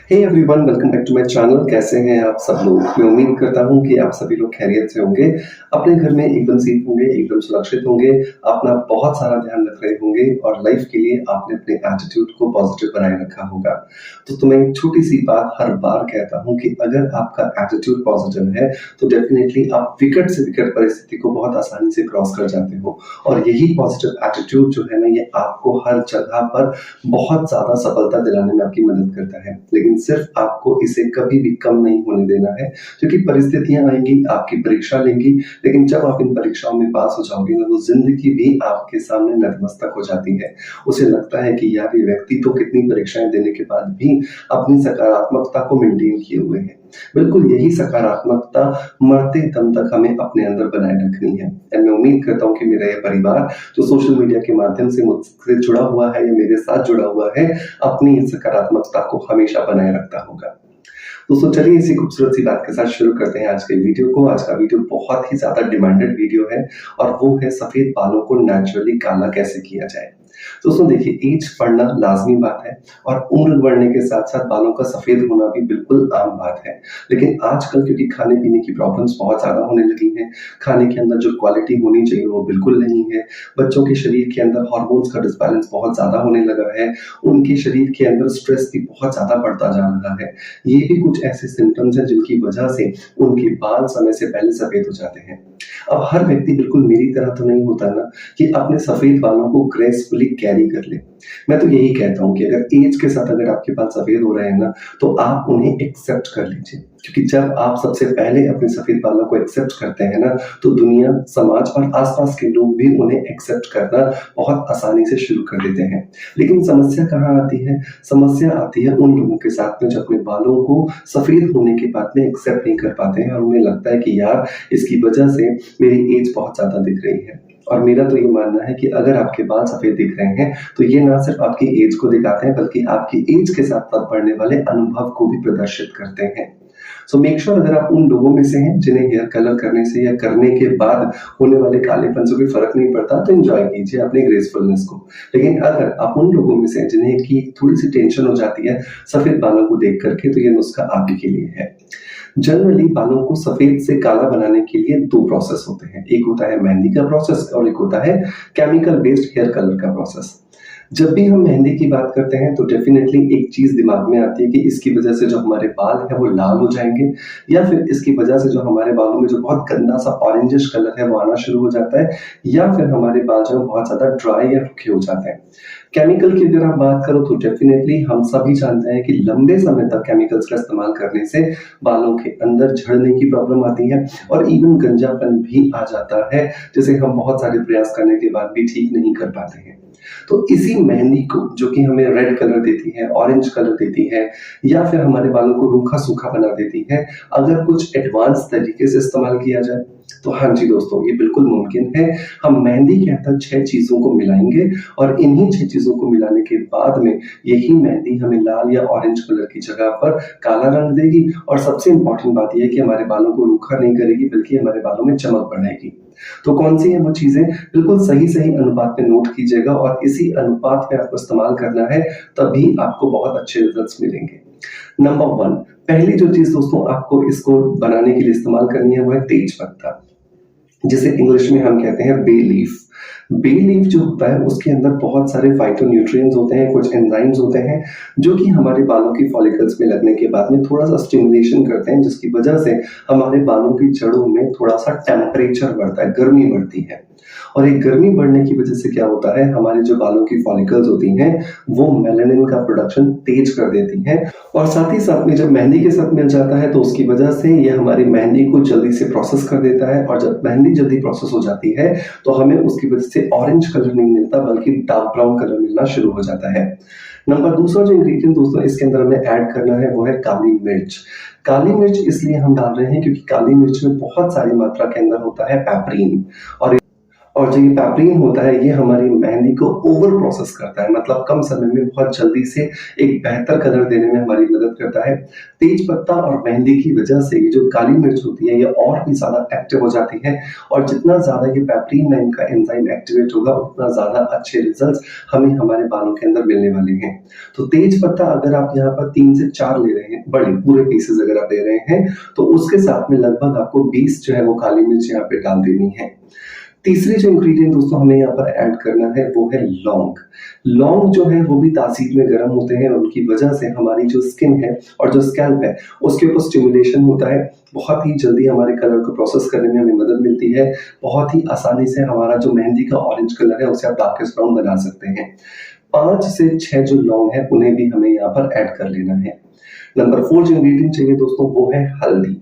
Hey everyone, welcome back to my channel. कैसे हैं आप सब लोग? मैं उम्मीद करता हूं कि आप सभी लोग खैरियत से होंगे, अपने घर में एकदम सेफ होंगे, एकदम सुरक्षित होंगे, अपना बहुत सारा ध्यान रख रहे होंगे और लाइफ के लिए आपने अपने एटीट्यूड को पॉजिटिव बनाए रखा होगा। तो मैं एक छोटी सी बात हर बार कहता हूं कि अगर आपका एटीट्यूड पॉजिटिव है तो डेफिनेटली आप विकट से विकट परिस्थिति को बहुत आसानी से क्रॉस कर जाते हो। और यही पॉजिटिव एटीट्यूड जो है ना, ये आपको हर जगह पर बहुत ज्यादा सफलता दिलाने में आपकी मदद करता है। लेकिन सिर्फ आपको इसे कभी भी कम नहीं होने देना है, क्योंकि परिस्थितियां आएंगी, आपकी परीक्षा लेंगी, लेकिन जब आप इन परीक्षाओं में पास हो जाओगे ना, तो जिंदगी भी आपके सामने नतमस्तक हो जाती है। उसे लगता है कि यार, ये व्यक्ति तो कितनी परीक्षाएं देने के बाद भी अपनी सकारात्मकता को मेंटेन किए हुए है। बिल्कुल यही सकारात्मकता मरते दम तक हमें अपने अंदर बनाए रखनी है। और मैं उम्मीद करता हूँ कि मेरा यह परिवार जो सोशल मीडिया के माध्यम से मुझसे जुड़ा हुआ है या मेरे साथ जुड़ा हुआ है, अपनी इस सकारात्मकता को हमेशा बनाए रखता होगा। दोस्तों, चलिए इसी खूबसूरत सी बात के साथ शुरू करते हैं आज के वीडियो को। आज का वीडियो बहुत ही ज्यादा डिमांडेड वीडियो है और वो है सफेद बालों को नेचुरली काला कैसे किया जाए। दोस्तों देखिए, एज बढ़ना लाजमी बात है और उम्र बढ़ने के साथ साथ बालों का सफेद होना भी बिल्कुल आम बात है। लेकिन आजकल क्योंकि खाने पीने की प्रॉब्लम्स बहुत ज्यादा होने लगी हैं, खाने के अंदर जो क्वालिटी होनी चाहिए वो बिल्कुल नहीं है, बच्चों के शरीर के अंदर हार्मोन्स का डिसबैलेंस बहुत ज्यादा होने लगा है, उनके शरीर के अंदर स्ट्रेस भी बहुत ज्यादा बढ़ता जा रहा है। ये भी कुछ ऐसे सिम्टम्स हैं जिनकी वजह से उनके बाल समय से पहले सफेद हो जाते हैं। अब हर व्यक्ति बिल्कुल मेरी तरह तो नहीं होता ना, कि अपने सफेद बालों को ग्रेसफुली कैरी कर ले। मैं तो यही कहता हूँ कि अगर एज के साथ अगर आपके बाल सफेद हो रहे हैं ना, तो आप उन्हें एक्सेप्ट कर लीजिए, क्योंकि जब आप सबसे पहले अपने सफेद बालों को एक्सेप्ट करते हैं ना, तो दुनिया, समाज और आसपास के लोग भी उन्हें एक्सेप्ट करना बहुत आसानी से शुरू कर देते हैं। लेकिन समस्या कहाँ आती है? समस्या आती है उन लोगों के साथ में जो अपने बालों को सफेद होने के बाद में एक्सेप्ट नहीं कर पाते हैं और उन्हें लगता है कि यार, इसकी वजह से मेरी एज बहुत ज्यादा दिख रही है। और मेरा तो ये मानना है कि अगर आपके बाल सफेद दिख रहे हैं तो ये ना सिर्फ आपकी एज को दिखाते हैं, बल्कि आपकी एज के साथ साथ बढ़ने वाले अनुभव को भी प्रदर्शित करते हैं। सो मेक श्योर, अगर आप उन लोगों में से हैं जिन्हें हेयर कलर करने से या करने के बाद होने वाले कालेपन से कोई फर्क नहीं पड़ता, तो एंजॉय कीजिए अपने ग्रेसफुलनेस को। लेकिन अगर आप उन लोगों में से हैं जिन्हें की थोड़ी सी टेंशन हो जाती है सफेद बालों को देख करके, तो ये नुस्खा आप ही के लिए है। जनरली बालों को सफेद से काला बनाने के लिए दो प्रोसेस होते हैं। एक होता है मेहंदी का प्रोसेस और एक होता है केमिकल बेस्ड हेयर कलर का प्रोसेस। जब भी हम मेहंदी की बात करते हैं तो डेफिनेटली एक चीज दिमाग में आती है कि इसकी वजह से जो हमारे बाल है वो लाल हो जाएंगे, या फिर इसकी वजह से जो हमारे बालों में जो बहुत गंदा सा ऑरेंजिश कलर है वो आना शुरू हो जाता है, या फिर हमारे बाल जो बहुत ज्यादा ड्राई या रूखे हो जाते हैं। केमिकल की अगर आप बात करो तो डेफिनेटली हम सभी जानते हैं कि लंबे समय तक केमिकल्स का इस्तेमाल करने से बालों के अंदर झड़ने की प्रॉब्लम आती है और इवन गंजापन भी आ जाता है, जिसे हम बहुत सारे प्रयास करने के बाद भी ठीक नहीं कर पाते हैं। तो इसी मेहंदी को, जो कि हमें रेड कलर देती है, ऑरेंज कलर देती है, या फिर हमारे बालों को रूखा सूखा बना देती है, अगर कुछ एडवांस तरीके से इस्तेमाल किया जाए तो हाँ जी दोस्तों, ये बिल्कुल मुमकिन है। हम मेहंदी के अंदर 6 चीजों को मिलाएंगे और इन्हीं 6 चीजों को मिलाने के बाद में यही मेहंदी हमें लाल या ऑरेंज कलर की जगह पर काला रंग देगी। और सबसे इंपॉर्टेंट बात यह है कि हमारे बालों को रूखा नहीं करेगी, बल्कि हमारे बालों में चमक बढ़ाएगी। तो कौन सी है वो चीजें? बिल्कुल सही सही अनुपात में नोट कीजिएगा और इसी अनुपात में आपको इस्तेमाल करना है, तभी आपको बहुत अच्छे रिजल्ट्स मिलेंगे। नंबर 1, पहली जो चीज दोस्तों आपको इसको बनाने के लिए इस्तेमाल करनी है वो है तेज पत्ता, जिसे इंग्लिश में हम कहते हैं बे लीफ। बे लीफ जो होता है उसके अंदर बहुत सारे फाइटोन्यूट्रिएंट्स होते हैं, कुछ एंजाइम्स होते हैं जो कि हमारे बालों की फॉलिकल्स में लगने के बाद में थोड़ा सा स्टिमुलेशन करते हैं, जिसकी वजह से हमारे बालों की जड़ों में थोड़ा सा टेम्परेचर बढ़ता है, गर्मी बढ़ती है। और एक गर्मी बढ़ने की वजह से क्या होता है, हमारे जो बालों की फॉलिकल्स होती हैं वो मेलानिन का प्रोडक्शन तेज कर देती हैं, और साथ ही साथ में जब मेहंदी के साथ मिल जाता है तो उसकी वजह से ये हमारी मेहंदी को जल्दी से प्रोसेस कर देता है। और जब मेहंदी जल्दी प्रोसेस हो जाती है तो हमें उसकी वजह से ऑरेंज कलर नहीं मिलता, बल्कि डार्क ब्राउन कलर मिलना शुरू हो जाता है। नंबर दूसरा जो इंग्रेडिएंट दोस्तों इसके अंदर हमें ऐड करना है वो है काली मिर्च। काली मिर्च इसलिए हम डाल रहे हैं क्योंकि काली मिर्च में बहुत सारी मात्रा के अंदर होता है पेपरिन, और जो ये पैपरीन होता है ये हमारी मेहंदी को ओवर प्रोसेस करता है, मतलब कम समय में बहुत जल्दी से एक बेहतर कलर देने में हमारी मदद करता है। तेज पत्ता और मेहंदी की वजह से ये जो काली मिर्च होती है ये और भी ज्यादा एक्टिव हो जाती है, और जितना ज्यादा ये पैपरीन नाम का एंजाइम एक्टिवेट होगा उतना ज्यादा अच्छे रिजल्ट्स हमें हमारे बालों के अंदर मिलने वाले हैं। तो तेज पत्ता अगर आप यहाँ पर 3 से 4 ले रहे हैं, बड़े पूरे पीसेस अगर आप ले रहे हैं, तो उसके साथ में लगभग आपको 20 जो है वो काली मिर्च यहाँ पे डाल देनी है। तीसरी जो इंग्रेडिएंट दोस्तों हमें यहाँ पर ऐड करना है वो है लौंग। लौंग जो है वो भी तासीर में गर्म होते हैं, उनकी वजह से हमारी जो स्किन है और जो स्कैल्प है उसके ऊपर स्टिमुलेशन होता है, बहुत ही जल्दी हमारे कलर को प्रोसेस करने में हमें मदद मिलती है, बहुत ही आसानी से हमारा जो मेहंदी का ऑरेंज कलर है उसे आप डार्केस्ट ब्राउन बना सकते हैं। 5 से 6 जो लौंग है उन्हें भी हमें यहाँ पर ऐड कर लेना है। नंबर 4 जो इंग्रेडिएंट चाहिए दोस्तों वो है हल्दी।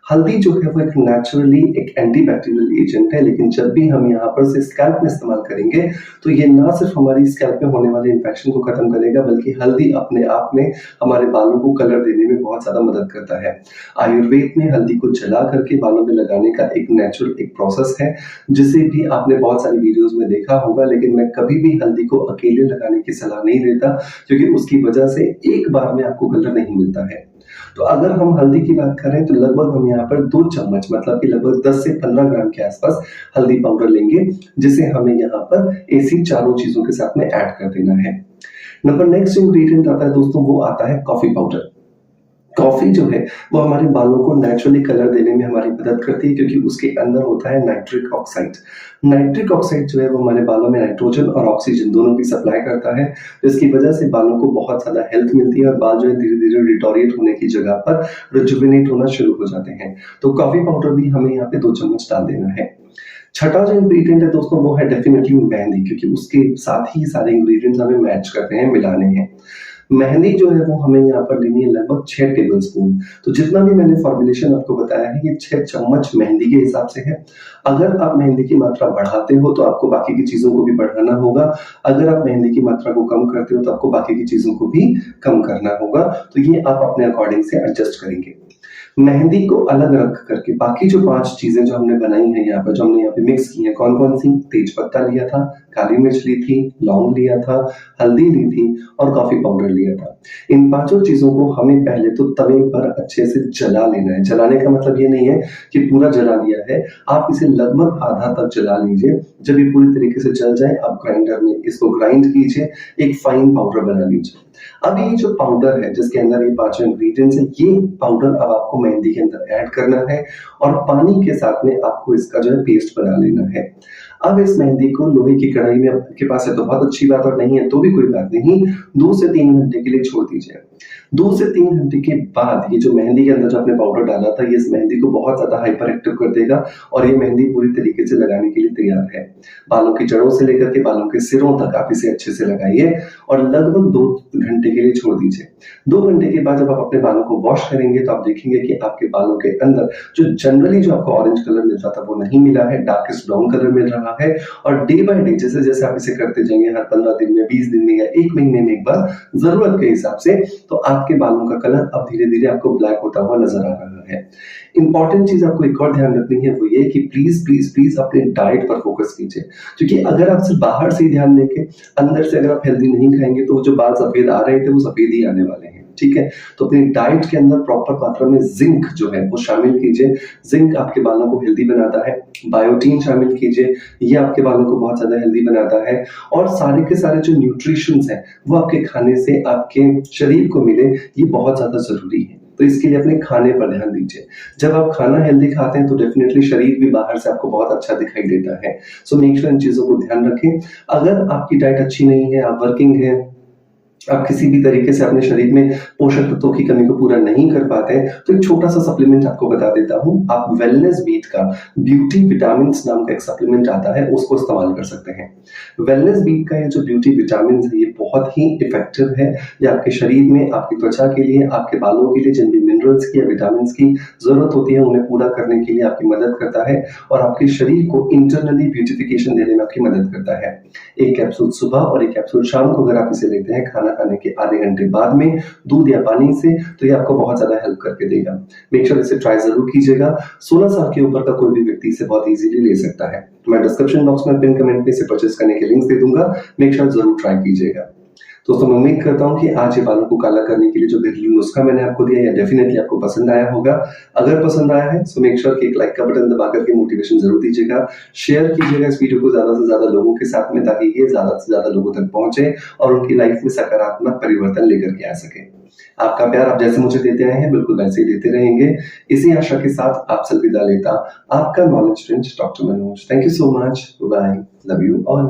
हल्दी जो है वो एक नेचुरली एक एंटीबैक्टीरियल एजेंट है, लेकिन जब भी हम यहाँ पर से स्कैल्प में इस्तेमाल करेंगे तो ये ना सिर्फ हमारी स्कैल्प में होने वाले इन्फेक्शन को खत्म करेगा, बल्कि हल्दी अपने आप में हमारे बालों को कलर देने में बहुत ज्यादा मदद करता है। आयुर्वेद में हल्दी को जला करके बालों में लगाने का एक नेचुरल एक प्रोसेस है, जिसे भी आपने बहुत सारी वीडियोस में देखा होगा, लेकिन मैं कभी भी हल्दी को अकेले लगाने की सलाह नहीं देता, क्योंकि उसकी वजह से एक बार में आपको कलर नहीं मिलता है। तो अगर हम हल्दी की बात करें तो लगभग हम यहाँ पर 2 चम्मच मतलब कि लगभग 10 से 15 ग्राम के आसपास हल्दी पाउडर लेंगे, जिसे हमें यहाँ पर ऐसी चारों चीजों के साथ में ऐड कर देना है। नंबर नेक्स्ट इंग्रेडिएंट आता है दोस्तों, वो आता है कॉफी पाउडर। कॉफी जो है वो हमारे बालों को नेचुरली कलर देने में हमारी मदद करती है, क्योंकि उसके अंदर होता है नाइट्रिक ऑक्साइड। नाइट्रिक ऑक्साइड जो है वो हमारे बालों में नाइट्रोजन और ऑक्सीजन दोनों की सप्लाई करता है, जिसकी वजह से बालों को बहुत ज्यादा हेल्थ मिलती है और बाल जो है धीरे धीरे रिटोरिएट होने की जगह पर रिजुविनेट होना शुरू हो जाते हैं। तो कॉफी पाउडर भी हमें यहाँ पे 2 चम्मच डाल देना है। छठा जो इंग्रेडिएंट है दोस्तों वो है डेफिनेटली मेहंदी, क्योंकि उसके साथ ही सारे इंग्रेडिएंट्स हमें मैच करने हैं, मिलाने हैं। मेहंदी जो है वो हमें यहाँ पर लेनी है लगभग 6 टेबल स्पून। तो जितना भी मैंने फॉर्मुलेशन आपको बताया है ये 6 चम्मच मेहंदी के हिसाब से है। अगर आप मेहंदी की मात्रा बढ़ाते हो तो आपको बाकी की चीजों को भी बढ़ाना होगा, अगर आप मेहंदी की मात्रा को कम करते हो तो आपको बाकी की चीजों को भी कम करना होगा। तो ये आप अपने अकॉर्डिंग से एडजस्ट करेंगे। मेहंदी को अलग रख करके बाकी जो 5 चीजें जो हमने बनाई हैं यहाँ पर, जो हमने यहाँ पे मिक्स की है, कौन कौन सी? तेज पत्ता लिया था, काली मिर्च ली थी, लौंग लिया था, हल्दी ली थी और कॉफी पाउडर लिया था। इन 5 चीजों को हमें पहले तो तवे पर अच्छे से जला लेना है। जलाने का मतलब ये नहीं है कि पूरा जला लिया है, आप इसे लगभग आधा तक जला लीजिए। जब ये पूरी तरीके से जल जाए आप ग्राइंडर में इसको ग्राइंड कीजिए, एक फाइन पाउडर बना लीजिए। अब ये जो पाउडर है जिसके अंदर ये 5 इंग्रेडिएंट्स है, ये पाउडर अब आपको मेहंदी के अंदर ऐड करना है और पानी के साथ में आपको इसका जो है पेस्ट बना लेना है। अब इस मेहंदी को लोहे की कढ़ाई में आपके पास है तो बहुत अच्छी बात, और नहीं है तो भी कोई बात नहीं, 2 से 3 घंटे के लिए छोड़ दीजिए। 2 से 3 घंटे के बाद ये जो मेहंदी के अंदर जो आपने पाउडर डाला था, ये इस मेहंदी को बहुत ज्यादा हाइपर एक्टिव कर देगा और ये मेहंदी पूरी तरीके से लगाने के लिए तैयार है। बालों की जड़ों से लेकर के बालों के सिरों तक आप इसे अच्छे से लगाइए और लगभग 2 घंटे के लिए छोड़ दीजिए। 2 घंटे के बाद जब आप अपने बालों को वॉश करेंगे तो आप देखेंगे कि आपके बालों के अंदर जो जनरली जो आपको ऑरेंज कलर मिलता था वो नहीं मिला है, डार्केस्ट ब्राउन कलर मिल रहा है। और डे बाय डे जैसे जैसे आप इसे करते जाएंगे, हर 15 दिन में, 20 दिन में या 1 महीने में एक बार, जरूरत के हिसाब से, तो आपके बालों का कलर अब धीरे धीरे आपको ब्लैक होता हुआ नजर आ रहा है। इंपॉर्टेंट चीज आपको एक और ध्यान रखनी है, वो ये कि प्लीज प्लीज प्लीज अपने डाइट पर फोकस कीजिए, क्योंकि अगर आप सिर्फ बाहर से ही ध्यान देके अंदर से अगर आप हेल्दी नहीं खाएंगे तो जो बाल सफेद आ रहे थे वो सफेद ही आने वाले हैं। ठीक है, तो अपनी डाइट के अंदर प्रॉपर मात्रा में जिंक जो है वो शामिल कीजिए। जिंक आपके बालों को हेल्दी बनाता है। बायोटीन शामिल कीजिए, ये आपके बालों को बहुत ज्यादा हेल्दी बनाता है। और सारे के सारे जो न्यूट्रिशंस हैं वो आपके खाने से आपके शरीर को मिले, ये बहुत ज्यादा जरूरी है। तो इसके लिए अपने खाने पर ध्यान दीजिए। जब आप खाना हेल्दी खाते हैं तो डेफिनेटली शरीर भी बाहर से आपको बहुत अच्छा दिखाई देता है। सो मेक श्योर इन चीजों को ध्यान रखें। अगर आपकी डाइट अच्छी नहीं है, आप वर्किंग है, आप किसी भी तरीके से अपने शरीर में पोषक तत्वों की कमी को पूरा नहीं कर पाते हैं, तो एक छोटा सा सप्लीमेंट आपको बता देता हूं। आप वेलनेस बीट का ब्यूटी विटामिन नाम का एक सप्लीमेंट आता है, उसको इस्तेमाल कर सकते हैं। वेलनेस बीट का ये जो ब्यूटी विटामिन है ये बहुत ही इफेक्टिव है। ये आपके शरीर में, आपकी त्वचा के लिए, आपके बालों के लिए जिन भी मिनरल्स की या विटामिन की जरूरत होती है उन्हें पूरा करने के लिए आपकी मदद करता है और आपके शरीर को इंटरनली ब्यूटिफिकेशन देने में आपकी मदद करता है। एक कैप्सूल सुबह और एक कैप्सूल शाम को अगर आप इसे लेते हैं खाना खाने के आधे घंटे बाद में दूध या पानी से, तो ये आपको बहुत ज़्यादा हेल्प करके देगा। मेक श्योर इसे ट्राई ज़रूर कीजिएगा। 16 साल के ऊपर का कोई भी व्यक्ति इसे बहुत ईज़िली ले सकता है। मैं डिस्क्रिप्शन बॉक्स में पिन कमेंट में इसे परचेज़ करने के लिंक्स दे दूँगा। मेक श्योर ज़रूर ट्राई कीजिएगा। दोस्तों मैं उम्मीद करता हूँ कि आज ये बालों को काला करने के लिए जो घरेलू नुस्खा मैंने आपको दिया ये डेफिनेटली आपको पसंद आया होगा। अगर पसंद आया है सो मेक श्योर कि एक लाइक का बटन दबा करके मोटिवेशन जरूर दीजिएगा। शेयर कीजिएगा इस वीडियो को ज्यादा से ज्यादा लोगों के साथ में, ताकि ये ज्यादा से ज्यादा लोगों तक पहुंचे और उनकी लाइफ में सकारात्मक परिवर्तन लेकर के आ सके। आपका प्यार आप जैसे मुझे देते आए हैं बिल्कुल वैसे ही देते रहेंगे। इसी आशा के साथ आपसे विदा लेता आपका knowledge friend doctor Manoj. Thank you so much. Bye. Love you all.